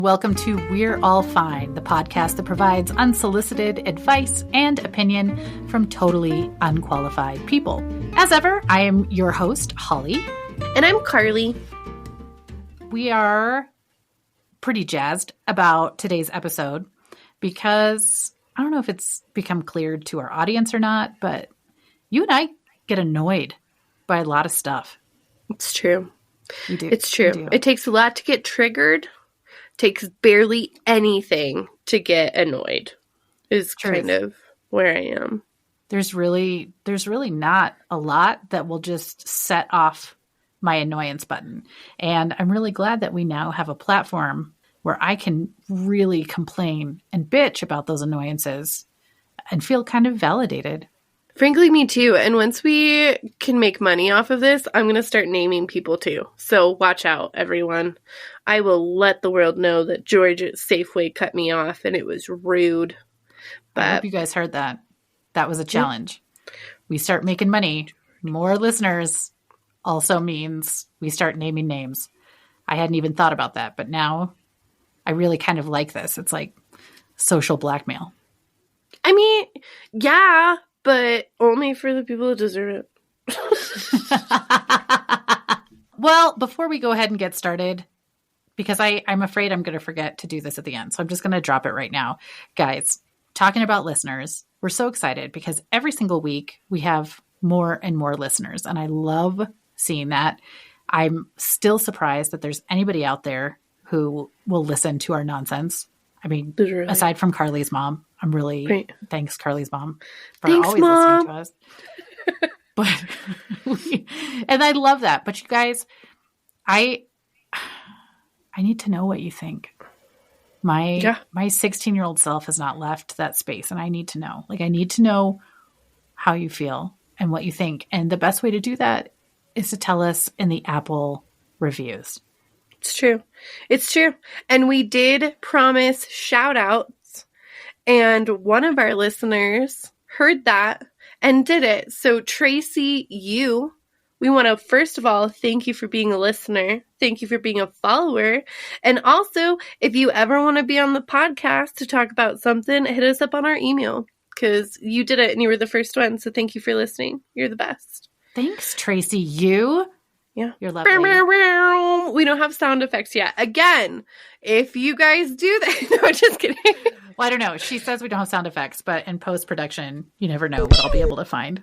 Welcome to We're All Fine, the podcast that provides unsolicited advice and opinion from totally unqualified people. As ever, I am your host, Holly. And I'm Carly. We are pretty jazzed about today's episode because I don't know if it's become clear to our audience or not, but you and I get annoyed by a lot of stuff. It's true. We do. It's true. We do. It takes a lot to get triggered. Takes barely anything to get annoyed is kind of where I am. There's really not a lot that will just set off my annoyance button. And I'm really glad that we now have a platform where I can really complain and bitch about those annoyances and feel kind of validated. Frankly, me too. And once we can make money off of this, I'm going to start naming people too. So watch out, everyone. I will let the world know that George at Safeway cut me off and it was rude. But I hope you guys heard that. That was a challenge. Yeah. We start making money. More listeners also means we start naming names. I hadn't even thought about that, but now I really kind of like this. It's like social blackmail. I mean, yeah. But only for the people who deserve it. Well, before we go ahead and get started, because I'm afraid I'm going to forget to do this at the end. So I'm just going to drop it right now. Guys, talking about listeners, we're so excited because every single week we have more and more listeners. And I love seeing that. I'm still surprised that there's anybody out there who will listen to our nonsense. I mean, literally. Aside from Carly's mom. I'm really, thanks Carly's mom for always listening to us. But, and I love that. But you guys, I need to know what you think. My 16-year-old self has not left that space and I need to know. Like, I need to know how you feel and what you think. And the best way to do that is to tell us in the Apple reviews. It's true. It's true. And we did promise shout outs. And one of our listeners heard that and did it. So Tracy, we want to first of all, thank you for being a listener. Thank you for being a follower. And also, if you ever want to be on the podcast to talk about something, hit us up on our email because you did it and you were the first one. So thank you for listening. You're the best. Thanks, Tracy. Yeah. You're lovely. We don't have sound effects yet. Again, if you guys do that. No, just kidding. Well, I don't know. She says we don't have sound effects, but in post-production, you never know what I'll be able to find.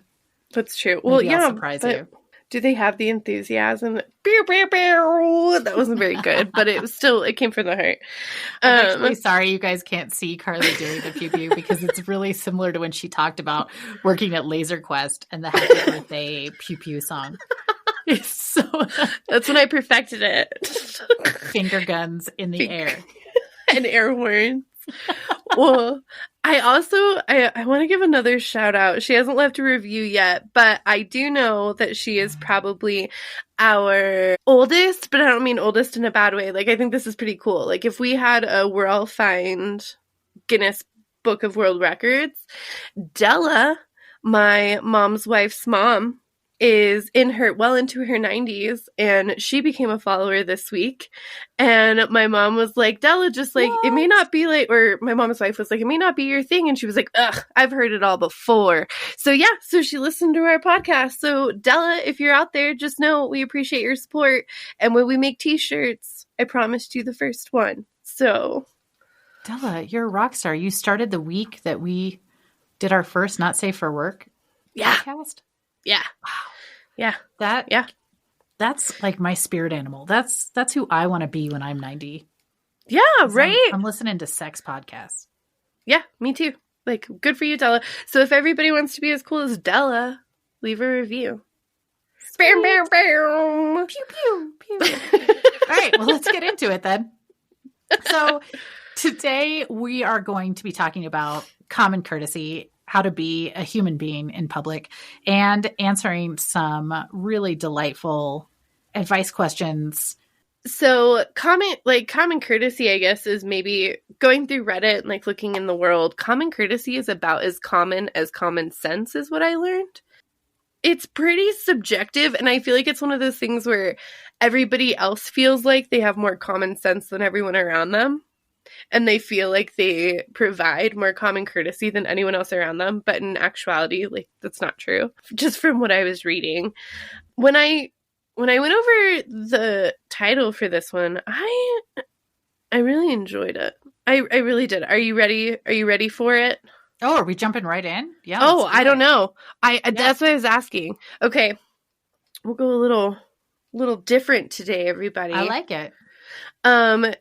That's true. Maybe well, I'll surprise you. Do they have the enthusiasm? That wasn't very good, but it came from the heart. I'm actually sorry you guys can't see Carly doing the pew pew because it's really similar to when she talked about working at Laser Quest and the Happy Birthday pew pew song. So that's when I perfected it. Finger guns in the air. And air horns. Well, I want to give another shout out. She hasn't left a review yet, but I do know that she is probably our oldest, but I don't mean oldest in a bad way. Like, I think this is pretty cool. Like, if we had a We're All Fine Guinness Book of World Records, Della, my mom's wife's mom, is into her 90s, and she became a follower this week. And my mom was like, Della, just like, what? It may not be like, or my mom's wife was like, it may not be your thing. And she was like, ugh, I've heard it all before. So yeah, so she listened to our podcast. So Della, if you're out there, just know we appreciate your support. And when we make t-shirts, I promised you the first one. So Della, you're a rock star. You started the week that we did our first Not Safe for Work podcast. Yeah. Wow. Yeah. That's like my spirit animal. That's who I want to be when I'm 90. Yeah, right. I'm listening to sex podcasts. Yeah, me too. Like, good for you, Della. So if everybody wants to be as cool as Della, leave a review. Bam, bam, bam. Pew, pew, pew. All right, well, let's get into it then. So today we are going to be talking about common courtesy, how to be a human being in public, and answering some really delightful advice questions. So common courtesy, I guess, is maybe going through Reddit and like looking in the world. Common courtesy is about as common sense is what I learned. It's pretty subjective, and I feel like it's one of those things where everybody else feels like they have more common sense than everyone around them. and they feel like they provide more common courtesy than anyone else around them. But in actuality, like, that's not true. Just from what I was reading. When I went over the title for this one, I really enjoyed it. I really did. Are you ready? Are you ready for it? Oh, are we jumping right in? Yeah. Oh, I don't know. That's what I was asking. Okay. We'll go a little different today, everybody. I like it.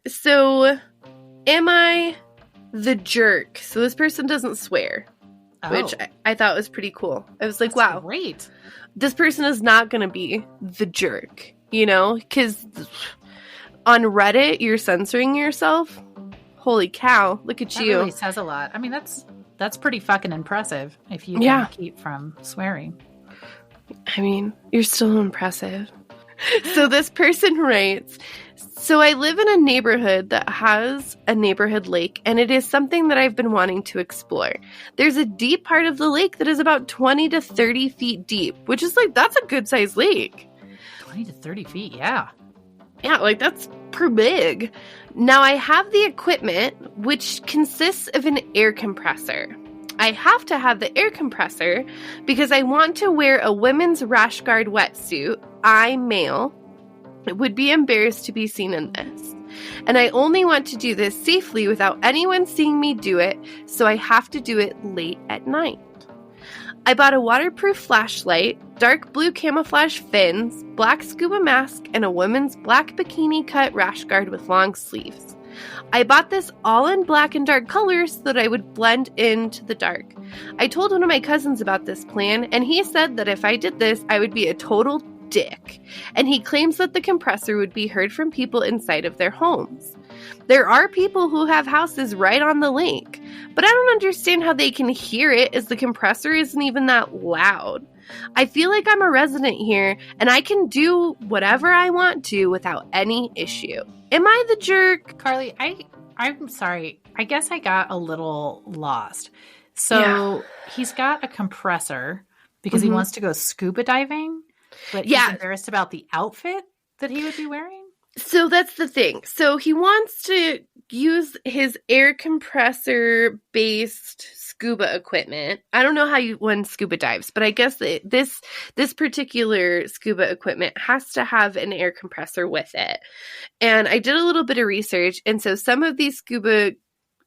So am I the jerk? So this person doesn't swear, which I thought was pretty cool. I was like, That's wow, great. This person is not going to be the jerk, you know? Because on Reddit, you're censoring yourself. Holy cow. Look at you. That really says a lot. I mean, that's pretty fucking impressive if you can keep from swearing. I mean, you're still impressive. So this person writes, so I live in a neighborhood that has a neighborhood lake, and it is something that I've been wanting to explore. There's a deep part of the lake that is about 20 to 30 feet deep, which is like, that's a good sized lake. 20 to 30 feet, yeah. Yeah, like that's pretty big. Now I have the equipment, which consists of an air compressor. I have to have the air compressor because I want to wear a women's rash guard wetsuit. I'm male. I would be embarrassed to be seen in this. And I only want to do this safely without anyone seeing me do it, so I have to do it late at night. I bought a waterproof flashlight, dark blue camouflage fins, black scuba mask, and a woman's black bikini cut rash guard with long sleeves. I bought this all in black and dark colors so that I would blend into the dark. I told one of my cousins about this plan, and he said that if I did this, I would be a total dick. And he claims that the compressor would be heard from people inside of their homes. There are people who have houses right on the lake, but I don't understand how they can hear it as the compressor isn't even that loud. I feel like I'm a resident here, and I can do whatever I want to without any issue. Am I the jerk? Carly, I'm sorry. I guess I got a little lost. So he's got a compressor because he wants to go scuba diving, but he's embarrassed about the outfit that he would be wearing? So that's the thing. So he wants to use his air compressor based scuba equipment. I don't know how one scuba dives, but I guess this particular scuba equipment has to have an air compressor with it. And I did a little bit of research, and so some of these scuba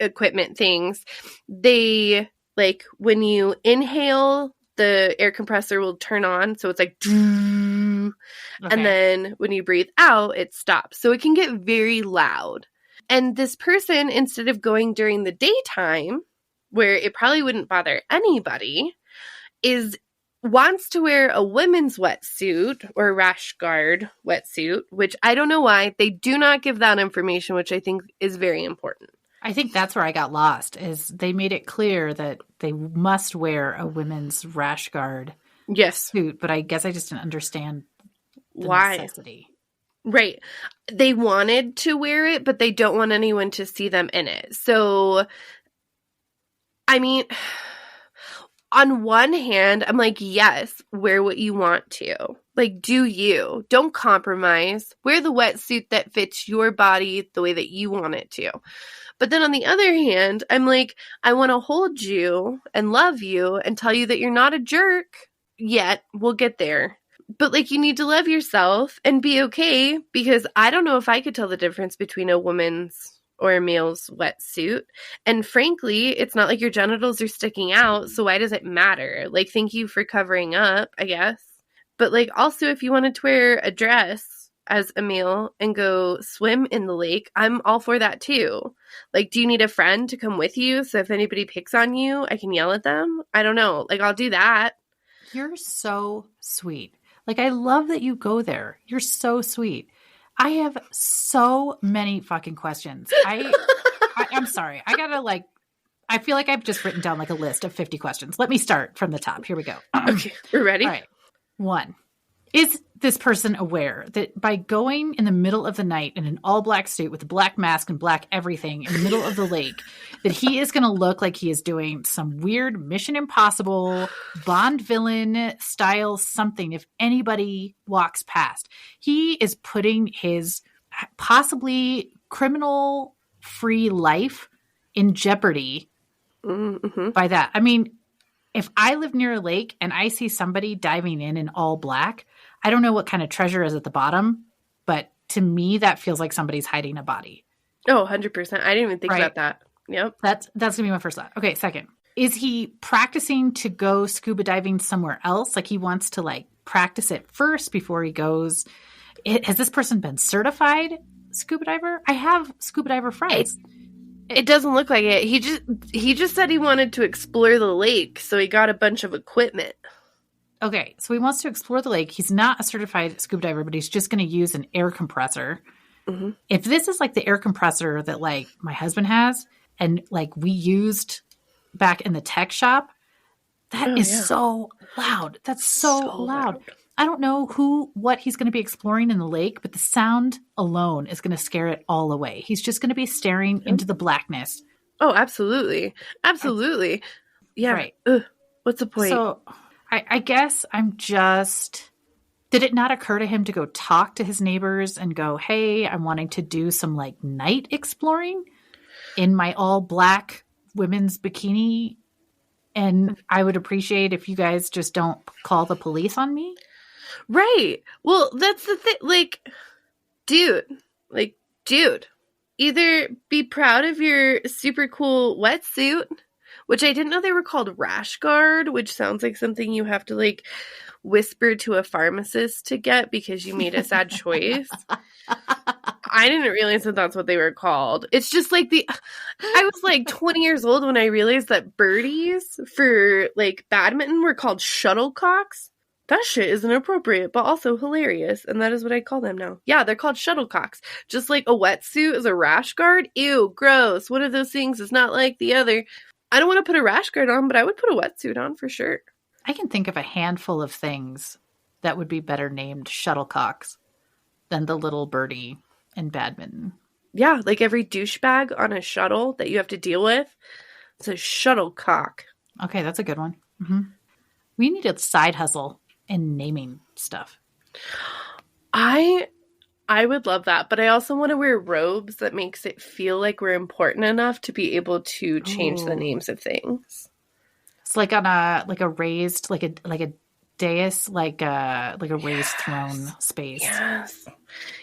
equipment things, they like when you inhale, the air compressor will turn on, so it's like and then when you breathe out, it stops. So it can get very loud. And this person, instead of going during the daytime, where it probably wouldn't bother anybody, wants to wear a women's wetsuit or rash guard wetsuit, which I don't know why. They do not give that information, which I think is very important. I think that's where I got lost, is they made it clear that they must wear a women's rash guard suit, but I guess I just didn't understand the necessity. Right. They wanted to wear it, but they don't want anyone to see them in it. So, I mean, on one hand, I'm like, yes, wear what you want to. Like, do you. Don't compromise. Wear the wetsuit that fits your body the way that you want it to. But then on the other hand, I'm like, I want to hold you and love you and tell you that you're not a jerk yet. We'll get there. But like, you need to love yourself and be okay, because I don't know if I could tell the difference between a woman's or a male's wetsuit. And frankly, it's not like your genitals are sticking out. So why does it matter? Like, thank you for covering up, I guess. But like, also, if you wanted to wear a dress as a male and go swim in the lake, I'm all for that too. Like, do you need a friend to come with you? So if anybody picks on you, I can yell at them? I don't know. Like, I'll do that. You're so sweet. Like, I love that you go there. You're so sweet. I have so many fucking questions. I'm sorry. I feel like I've just written down like a list of 50 questions. Let me start from the top. Here we go. Okay, we're ready. All right. 1. Is this person aware that by going in the middle of the night in an all black suit with a black mask and black everything in the middle of the lake, that he is going to look like he is doing some weird Mission Impossible Bond villain style something if anybody walks past? He is putting his possibly criminal free life in jeopardy Mm-hmm. by that. I mean, if I live near a lake and I see somebody diving in all black, I don't know what kind of treasure is at the bottom, but to me, that feels like somebody's hiding a body. Oh, 100%. I didn't even think about that. Yep. That's going to be my first thought. Okay, second. Is he practicing to go scuba diving somewhere else? Like he wants to like practice it first before he goes. Has this person been certified scuba diver? I have scuba diver friends. It doesn't look like it. He just said he wanted to explore the lake, so he got a bunch of equipment. Okay, so he wants to explore the lake. He's not a certified scuba diver, but he's just going to use an air compressor. Mm-hmm. If this is like the air compressor that like my husband has and like we used back in the tech shop, that is so loud. That's so loud. I don't know what he's going to be exploring in the lake, but the sound alone is going to scare it all away. He's just going to be staring into the blackness. Oh, absolutely. Absolutely. Yeah. Right. Ugh. What's the point? So I guess I'm just, did it not occur to him to go talk to his neighbors and go, hey, I'm wanting to do some like night exploring in my all black women's bikini. And I would appreciate if you guys just don't call the police on me. Right. Well, that's the thing. Like, dude, either be proud of your super cool wetsuit, which I didn't know they were called rash guard, which sounds like something you have to like whisper to a pharmacist to get because you made a sad choice. I didn't realize that that's what they were called. It's just like I was like 20 years old when I realized that birdies for like badminton were called shuttlecocks. That shit is inappropriate, but also hilarious. And that is what I call them now. Yeah, they're called shuttlecocks. Just like a wetsuit is a rash guard. Ew, gross. One of those things is not like the other. I don't want to put a rash guard on, but I would put a wetsuit on for sure. I can think of a handful of things that would be better named shuttlecocks than the little birdie in badminton. Yeah, like every douchebag on a shuttle that you have to deal with. It's a shuttlecock. Okay, that's a good one. Mm-hmm. We need a side hustle in naming stuff. I would love that, but I also want to wear robes that makes it feel like we're important enough to be able to change the names of things. It's like on a raised like a dais, like a raised throne space.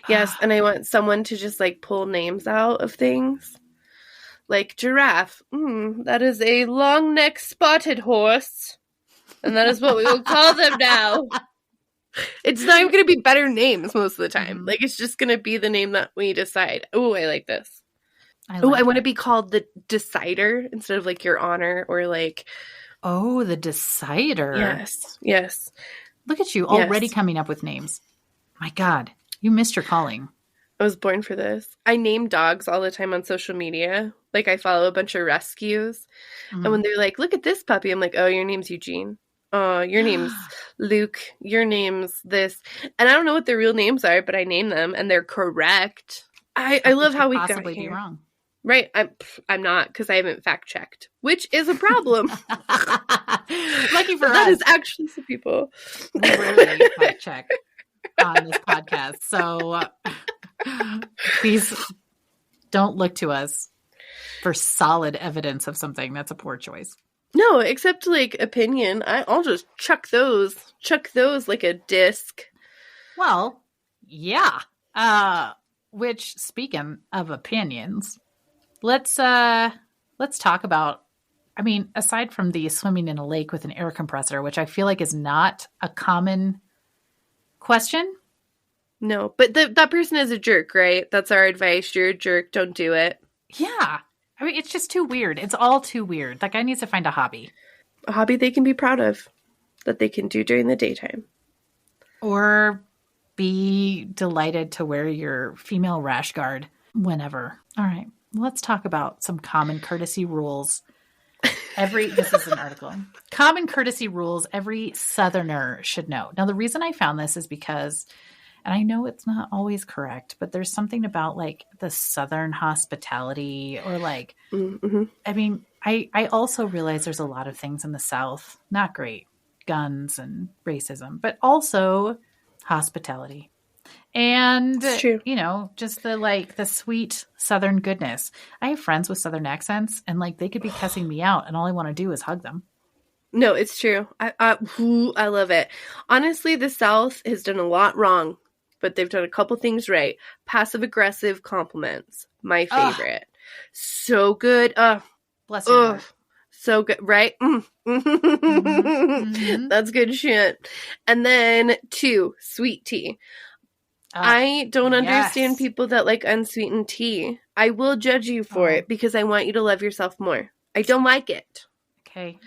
Yes, and I want someone to just like pull names out of things. Like giraffe. That is a long neck spotted horse. And that is what we will call them now. It's not even going to be better names most of the time. Like, it's just going to be the name that we decide. Oh, I like this. I want to be called the Decider instead of, like, Your Honor or, like... Oh, the Decider. Yes. Look at you already coming up with names. My God, you missed your calling. I was born for this. I name dogs all the time on social media. Like, I follow a bunch of rescues. And when they're like, look at this puppy, I'm like, oh, your name's Eugene. Oh, your name's Luke. Your name's this. And I don't know what their real names are, but I name them, and they're correct. I love how we got here. Possibly be wrong. Right. I'm not, because I haven't fact-checked, which is a problem. Lucky for us. That is actually some people. We rarely fact-check on this podcast. So please don't look to us for solid evidence of something. That's a poor choice. No, except like opinion. I'll just chuck those like a disc. Well, yeah. Which, speaking of opinions, let's talk about, I mean, aside from the swimming in a lake with an air compressor, which I feel like is not a common question. No, but that person is a jerk, right? That's our advice. You're a jerk. Don't do it. Yeah. I mean, it's just too weird. It's all too weird. That guy needs to find a hobby. A hobby they can be proud of, that they can do during the daytime. Or be delighted to wear your female rash guard whenever. All right. Let's talk about some common courtesy rules. This is an article. Common courtesy rules every Southerner should know. Now, the reason I found this is because, and I know it's not always correct, but there's something about like the Southern hospitality or like, I mean, I also realize there's a lot of things in the South, not great, guns and racism, but also hospitality. And, It's true. just the sweet Southern goodness. I have friends with Southern accents and they could be cussing me out and all I want to do is hug them. No, it's true. I love it. Honestly, the South has done a lot wrong, but they've done a couple things right. Passive-aggressive compliments. My favorite. So good. Bless your heart. So good, right? Mm-hmm. That's good shit. And then 2, sweet tea. I don't understand people that like unsweetened tea. I will judge you for it because I want you to love yourself more. I don't like it. Okay.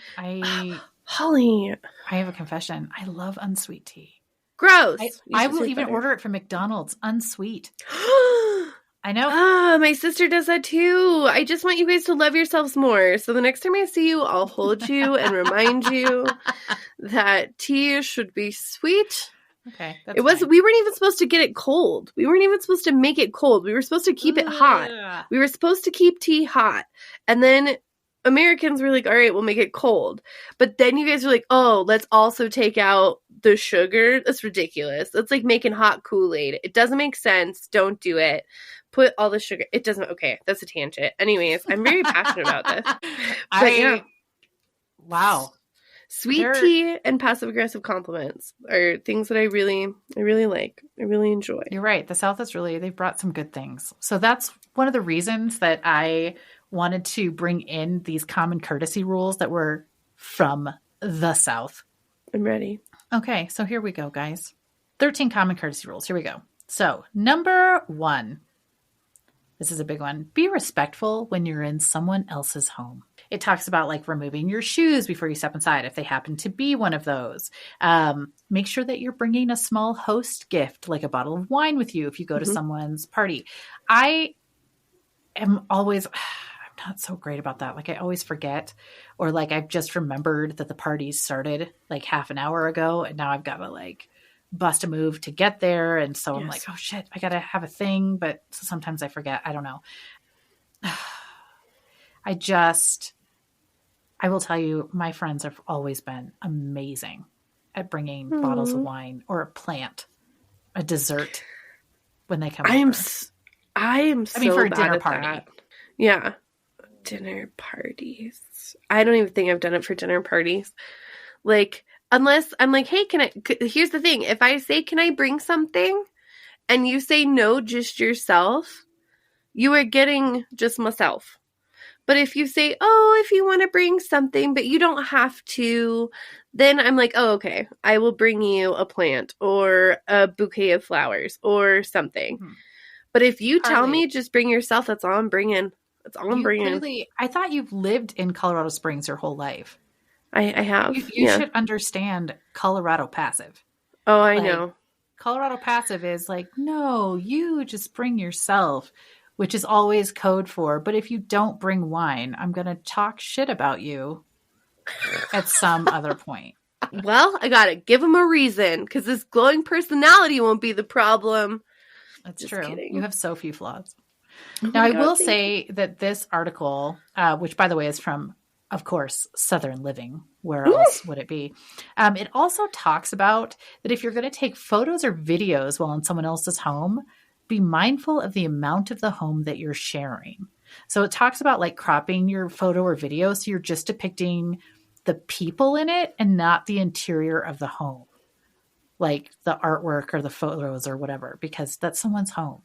Holly. I have a confession. I love unsweet tea. Gross. I will even order it from McDonald's unsweet. I know. My sister does that too. I just want you guys to love yourselves more. So the next time I see you, I'll hold you and remind you that tea should be sweet. Okay. We weren't even supposed to get it cold. We weren't even supposed to make it cold. We were supposed to keep it hot. We were supposed to keep tea hot. And then Americans were like, all right, we'll make it cold. But then you guys were like, oh, let's also take out the sugar. That's ridiculous. That's like making hot Kool-Aid. It doesn't make sense. Don't do it. Put all the sugar. It doesn't. Okay, that's a tangent. Anyways, I'm very passionate about this. But wow. Sweet tea and passive-aggressive compliments are things that I really like. I really enjoy. You're right. The South they've brought some good things. So that's one of the reasons that I wanted to bring in these common courtesy rules that were from the South. I'm ready. Okay, so here we go, guys. 13 common courtesy rules. Here we go. So, number 1. This is a big one. Be respectful when you're in someone else's home. It talks about removing your shoes before you step inside, if they happen to be one of those. Make sure that you're bringing a small host gift, like a bottle of wine with you if you go to someone's party. I am always... I'm not so great about that. I always forget, or I've just remembered that the party started half an hour ago and now I've got to bust a move to get there. And so I'm oh shit, I got to have a thing. But sometimes I forget. I don't know. I will tell you, my friends have always been amazing at bringing bottles of wine or a plant, a dessert when they come over. I am so for a bad dinner at party. That. Yeah. Dinner parties. I don't even think I've done it for dinner parties. Unless I'm hey, here's the thing. If I say, can I bring something? And you say no, just yourself, you are getting just myself. But if you say, oh, if you want to bring something, but you don't have to, then I'm oh, okay, I will bring you a plant or a bouquet of flowers or something. But if you tell me just bring yourself, that's all I'm bringing. That's all I'm bringing. Clearly, I thought you've lived in Colorado Springs your whole life. I have. You should understand Colorado passive. Oh, I know. Colorado passive is no, you just bring yourself, which is always code for, but if you don't bring wine, I'm going to talk shit about you at some other point. Well, I got to give him a reason because this glowing personality won't be the problem. That's just true. Kidding. You have so few flaws. Now, I will say that this article, which, by the way, is from, of course, Southern Living. Where else would it be? It also talks about that if you're going to take photos or videos while in someone else's home, be mindful of the amount of the home that you're sharing. So it talks about cropping your photo or video so you're just depicting the people in it and not the interior of the home, like the artwork or the photos or whatever, because that's someone's home.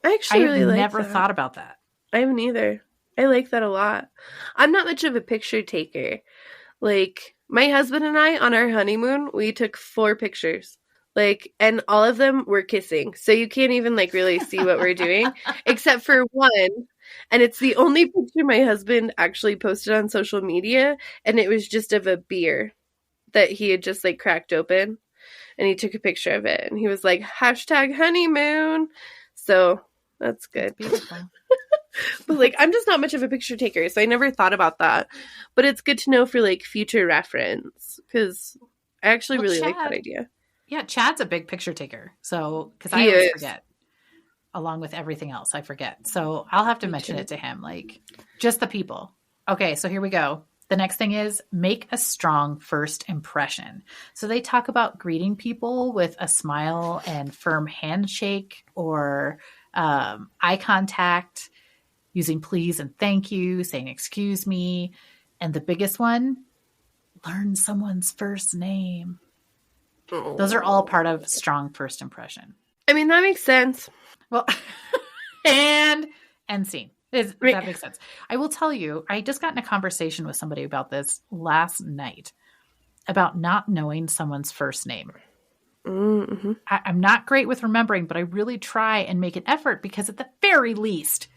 I actually really like never thought about that. I haven't either. I like that a lot. I'm not much of a picture taker. My husband and I, on our honeymoon, we took 4 pictures. And all of them were kissing. So you can't even, really see what we're doing. Except for one. And it's the only picture my husband actually posted on social media. And it was just of a beer that he had just, cracked open. And he took a picture of it. And he was #honeymoon. So... that's good. That's beautiful. But I'm just not much of a picture taker, so I never thought about that. But it's good to know for future reference because I actually really like that idea. Yeah, Chad's a big picture taker. So because I always forget, along with everything else, I forget. So I'll have to mention it to him, just the people. Okay, so here we go. The next thing is make a strong first impression. So they talk about greeting people with a smile and firm handshake or eye contact, using please and thank you, saying excuse me. And the biggest one, learn someone's first name. Oh. Those are all part of strong first impression. I mean, that makes sense. Well, and scene. That makes sense. I will tell you, I just got in a conversation with somebody about this last night about not knowing someone's first name. Mm-hmm. I'm not great with remembering, but I really try and make an effort because at the very least,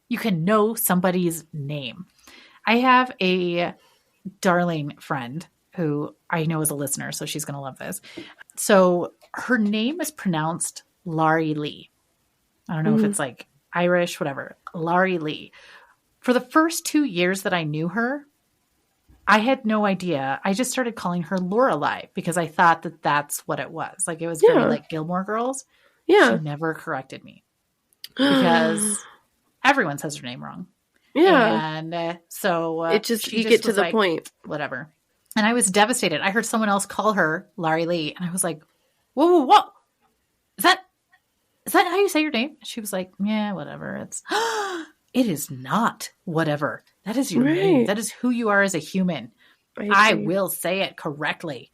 you can know somebody's name. I have a darling friend who I know is a listener, so she's going to love this. So her name is pronounced Laurie Lee. I don't know if it's like Irish, whatever. Laurie Lee. For the first 2 years that I knew her, I had no idea. I just started calling her Lorelai because I thought that that's what it was. Like it was very like Gilmore Girls. Yeah. She never corrected me because everyone says her name wrong. Yeah. And so it just, you get to the point. Whatever. And I was devastated. I heard someone else call her Laurie Lee. And I was like, whoa. Is that how you say your name? She was like, yeah, whatever. It is not whatever. That is your name. That is who you are as a human. I will say it correctly.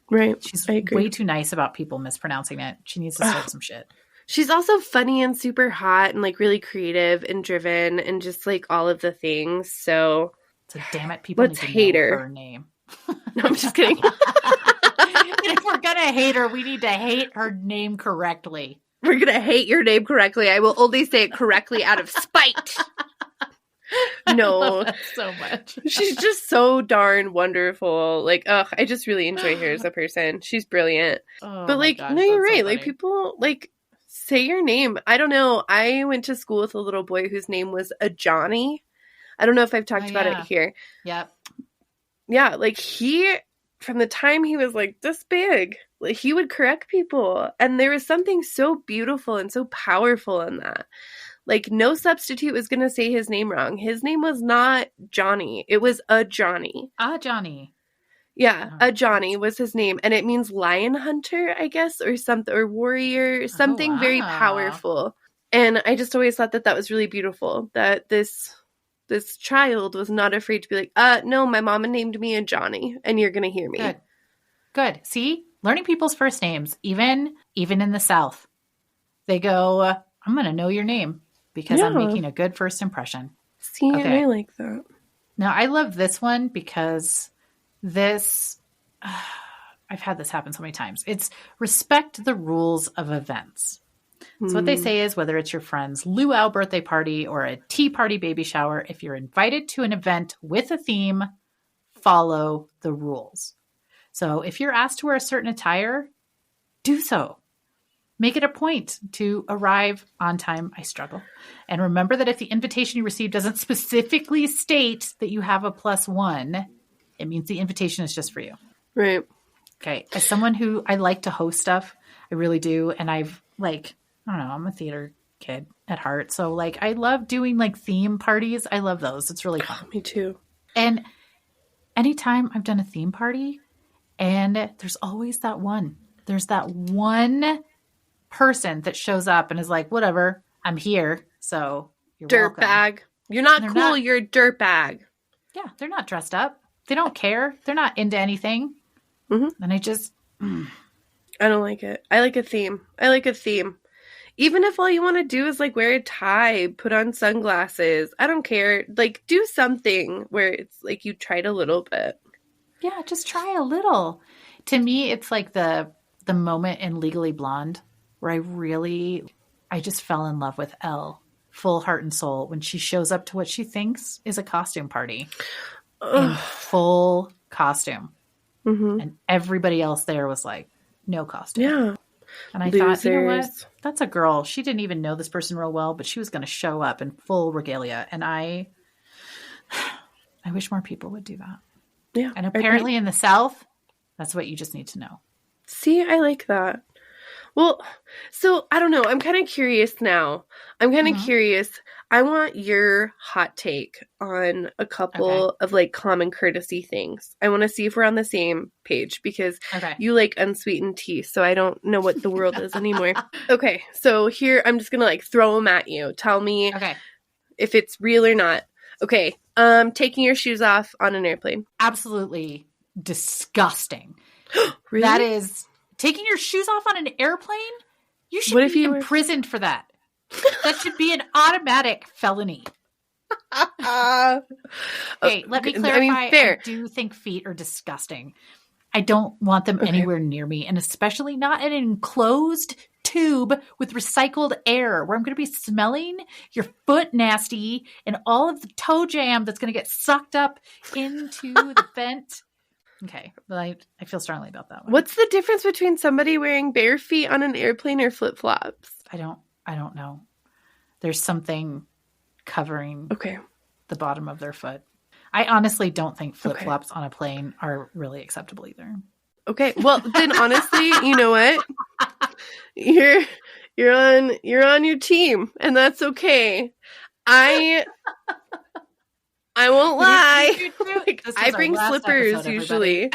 Right. She's way too nice about people mispronouncing it. She needs to start some shit. She's also funny and super hot and like really creative and driven and just like all of the things. So damn it, people need to know her name. No, I'm just kidding. If we're going to hate her, we need to hate her name correctly. We're going to hate your name correctly. I will only say it correctly out of spite. No. I love that so much. She's just so darn wonderful. Like, I just really enjoy her as a person. She's brilliant. Oh, but like, gosh, no, you're right. So like people like say your name. I don't know. I went to school with a little boy whose name was a Johnny. I don't know if I've talked about it here. Yep. Yeah. Like from the time he was like this big, like he would correct people. And there was something so beautiful and so powerful in that. Like no substitute was going to say his name wrong. His name was not Johnny. It was a Johnny. A Johnny. Yeah. A Johnny was his name. And it means lion hunter, I guess, or something, or warrior, something very powerful. And I just always thought that was really beautiful, that this child was not afraid to be like, no, my mama named me a Johnny and you're going to hear me. Good. See, learning people's first names, even in the South, they go, I'm going to know your name because I'm making a good first impression. See, okay. I like that. Now, I love this one because I've had this happen so many times. It's respect the rules of events. So what they say is whether it's your friend's luau birthday party or a tea party baby shower, if you're invited to an event with a theme, follow the rules. So if you're asked to wear a certain attire, do so. Make it a point to arrive on time. I struggle. And remember that if the invitation you receive doesn't specifically state that you have a +1, it means the invitation is just for you. Right. Okay. As someone who I like to host stuff, I really do. And I've I don't know, I'm a theater kid at heart. So I love doing theme parties. I love those. It's really fun. Oh, me too. And anytime I've done a theme party and there's always that one. There's that one person that shows up and is like, whatever, I'm here. So you're welcome. Dirtbag. You're not cool. You're a dirtbag. Yeah. They're not dressed up. They don't care. They're not into anything. Mm-hmm. And I just... I don't like it. I like a theme. Even if all you want to do is wear a tie, put on sunglasses. I don't care. Do something where it's you tried a little bit. Yeah, just try a little. To me, it's the moment in Legally Blonde where I just fell in love with Elle, full heart and soul, when she shows up to what she thinks is a costume party in full costume. Mm-hmm. And everybody else there was no costume. Yeah. And I thought, you know what? That's a girl. She didn't even know this person real well, but she was going to show up in full regalia. And I wish more people would do that. Yeah. And apparently in the South, that's what you just need to know. See, I like that. Well, so I don't know. I'm kind of curious now. Curious. I want your hot take on a couple of like common courtesy things. I want to see if we're on the same page because you like unsweetened tea, so I don't know what the world is anymore. Okay, so here I'm just gonna like throw them at you. Tell me if it's real or not. Okay, taking your shoes off on an airplane. Absolutely disgusting. Really? That is taking your shoes off on an airplane? You should be imprisoned for that. That should be an automatic felony. Okay, let me clarify. I do think feet are disgusting. I don't want them anywhere near me, and especially not in an enclosed tube with recycled air where I'm going to be smelling your foot nasty and all of the toe jam that's going to get sucked up into the vent. Okay, but I feel strongly about that one. What's the difference between somebody wearing bare feet on an airplane or flip-flops? I don't know. There's something covering the bottom of their foot. I honestly don't think flip-flops on a plane are really acceptable either. Okay, well then honestly, you know what? You're on your team, and that's okay. I won't lie. Like, I bring slippers usually.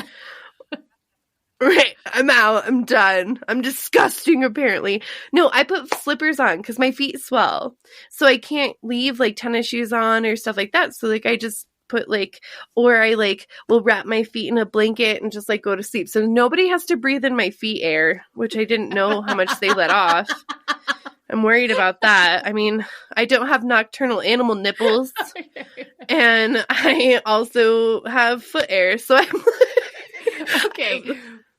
Right, I'm out. I'm done. I'm disgusting, apparently. No, I put slippers on because my feet swell. So I can't leave, like, tennis shoes on or stuff like that. So, like, I just put, like, or I, like, will wrap my feet in a blanket and just, like, go to sleep. So nobody has to breathe in my feet air, which I didn't know how much they let off. I'm worried about that. I mean, I don't have nocturnal animal nipples. And I also have foot air. So I'm... Okay.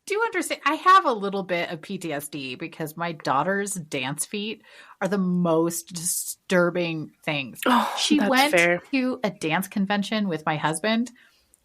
Do you understand? I have a little bit of PTSD because my daughter's dance feet are the most disturbing things. Oh, she went to a dance convention with my husband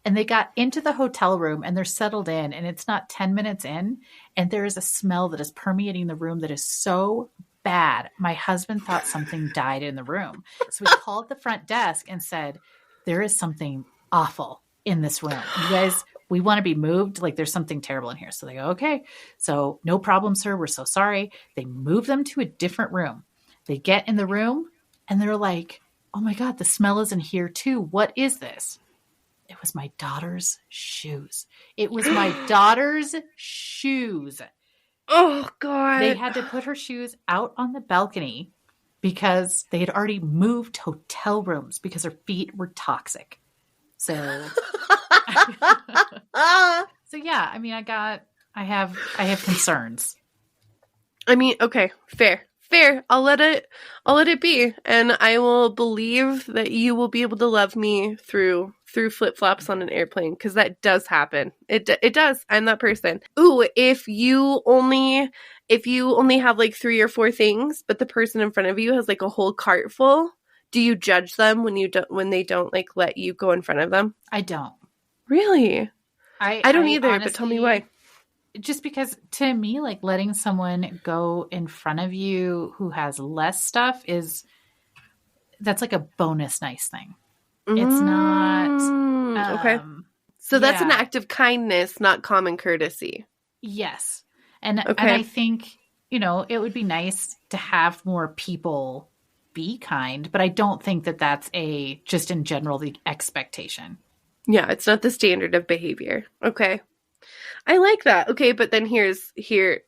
and they got into the hotel room and they're settled in and it's not 10 minutes in and there is a smell that is permeating the room that is so bad. My husband thought something died in the room. So we called the front desk and said, there is something awful in this room. You guys... we want to be moved. Like there's something terrible in here. So they go, okay. So no problem, sir. We're so sorry. They move them to a different room. They get in the room and they're like, oh my God, the smell is in here too. What is this? It was my daughter's shoes. It was my daughter's shoes. Oh God. They had to put her shoes out on the balcony because they had already moved hotel rooms because her feet were toxic. So, yeah, I mean, I have concerns. I mean, okay, fair. I'll let it be. And I will believe that you will be able to love me through flip-flops on an airplane. Cause that does happen. It does. I'm that person. Ooh, if you only have like 3 or 4 things, but the person in front of you has like a whole cart full. Do you judge them when they don't like let you go in front of them? I don't. Really? I don't either, honestly, but tell me why. Just because to me, like letting someone go in front of you who has less stuff that's like a bonus nice thing. It's not okay. So that's an act of kindness, not common courtesy. Yes. And I think, it would be nice to have more people be kind, but I don't think that that's just in general the expectation. Yeah, it's not the standard of behavior. Okay. I like that. Okay, but then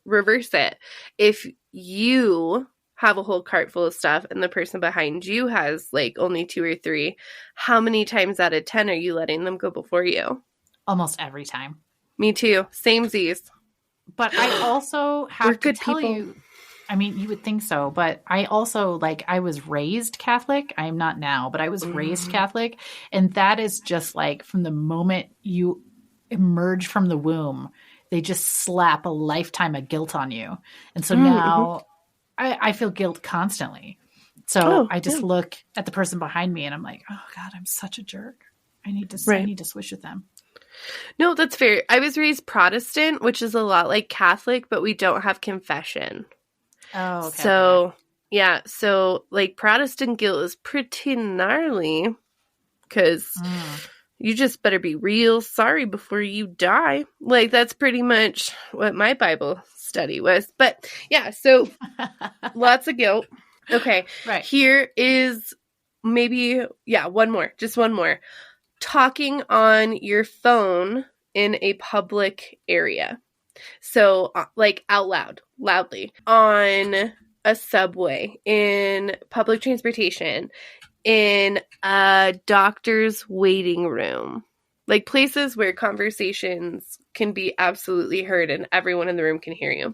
reverse it. If you have a whole cart full of stuff and the person behind you has like only 2 or 3, how many times out of 10 are you letting them go before you? Almost every time. Me too. Samesies. But I also have to tell you, I mean, you would think so, but I also, I was raised Catholic. I am not now, but I was raised Catholic. And that is just like from the moment you emerge from the womb, they just slap a lifetime of guilt on you. And so now I feel guilt constantly. So I just look at the person behind me and I'm like, oh God, I'm such a jerk. I need to switch with them. No, that's fair. I was raised Protestant, which is a lot like Catholic, but we don't have confession. Oh, okay. So, yeah. So, Protestant guilt is pretty gnarly because you just better be real sorry before you die. That's pretty much what my Bible study was. But, yeah, so lots of guilt. Okay. Right. Here is maybe, yeah, one more, just one more. Talking on your phone in a public area. So, like out loud, loudly, on a subway, in public transportation, in a doctor's waiting room. Like places where conversations can be absolutely heard and everyone in the room can hear you.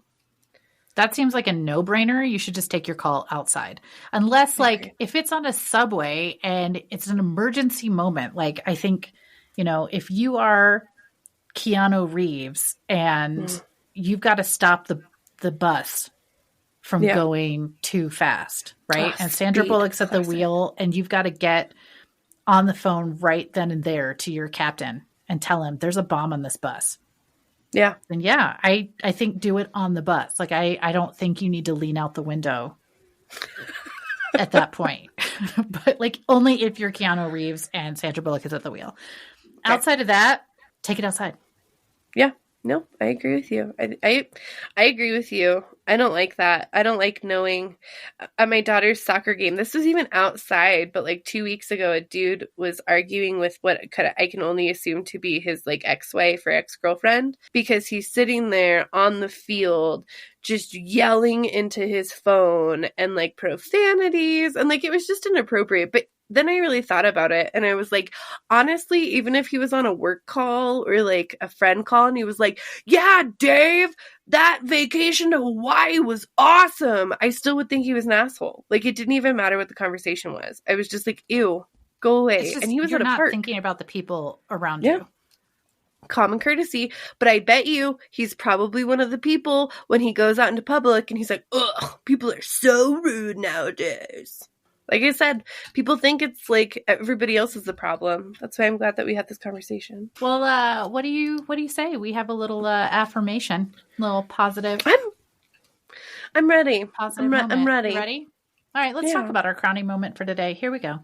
That seems like a no-brainer. You should just take your call outside. Unless, like, if it's on a subway and it's an emergency moment, like, I think, if you are Keanu Reeves and you've got to stop the bus from going too fast, right? And Sandra Bullock's at the wheel and you've got to get on the phone right then and there to your captain and tell him there's a bomb on this bus. Yeah. And yeah, I think do it on the bus. Like, I don't think you need to lean out the window at that point. But like only if you're Keanu Reeves and Sandra Bullock is at the wheel. Okay. Outside of that, take it outside. Yeah. No, I agree with you. I agree with you. I don't like that. I don't like knowing at my daughter's soccer game. This was even outside, but like 2 weeks ago, a dude was arguing with what I can only assume to be his like ex-wife or ex-girlfriend, because he's sitting there on the field just yelling into his phone and like profanities, and like it was just inappropriate. But then I really thought about it and I was like, honestly, even if he was on a work call or like a friend call and he was like, yeah, Dave, that vacation to Hawaii was awesome, I still would think he was an asshole. Like, it didn't even matter what the conversation was. I was just like, ew, go away. Just, and he was you're at a not park. Thinking about the people around you. Common courtesy. But I bet you he's probably one of the people when he goes out into public and he's like, ugh, people are so rude nowadays. Like I said, people think it's like everybody else is the problem. That's why I'm glad that we had this conversation. Well, what do you say? We have a little affirmation, a little positive. I'm ready. Positive moment. I'm ready. You ready? All right, let's talk about our crowning moment for today. Here we go.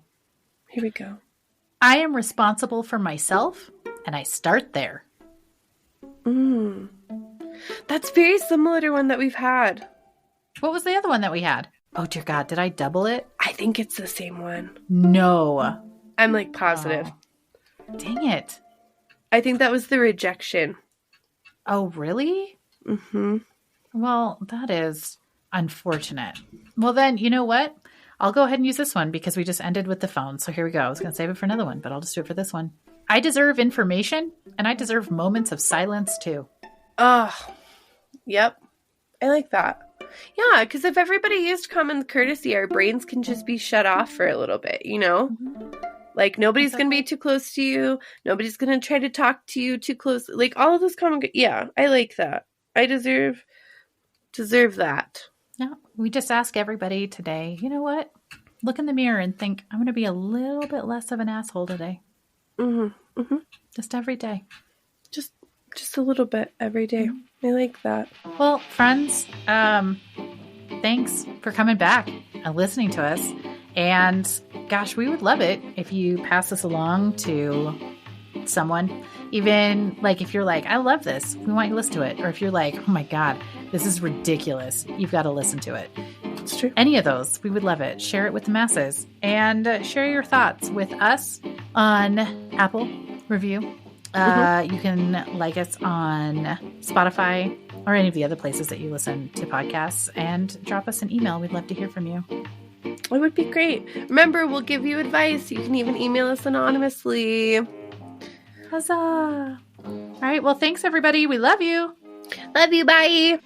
I am responsible for myself, and I start there. That's very similar to one that we've had. What was the other one that we had? Oh, dear God, did I double it? I think it's the same one. No. I'm like positive. Oh, dang it. I think that was the rejection. Oh, really? Mm-hmm. Well, that is unfortunate. Well, then, you know what? I'll go ahead and use this one because we just ended with the phone. So here we go. I was going to save it for another one, but I'll just do it for this one. I deserve information, and I deserve moments of silence, too. Oh, yep. I like that. Yeah, because if everybody used common courtesy, our brains can just be shut off for a little bit, Mm-hmm. Like, nobody's going to be too close to you. Nobody's going to try to talk to you too close. Like, all of this common... Yeah, I like that. I deserve that. No, we just ask everybody today, you know what? Look in the mirror and think, I'm going to be a little bit less of an asshole today. Mm-hmm. Mm-hmm. Just every day. Just a little bit every day. Mm-hmm. I like that. Well, friends, thanks for coming back and listening to us. And gosh, we would love it if you pass this along to someone. Even like if you're like, I love this, we want you to listen to it. Or if you're like, oh my God, this is ridiculous, you've got to listen to it. It's true. Any of those, we would love it. Share it with the masses and share your thoughts with us on Apple Review. You can like us on Spotify or any of the other places that you listen to podcasts, and drop us an email. We'd love to hear from you. It would be great. Remember, we'll give you advice. You can even email us anonymously. Huzzah! All right. Well, thanks, everybody. We love you. Love you. Bye.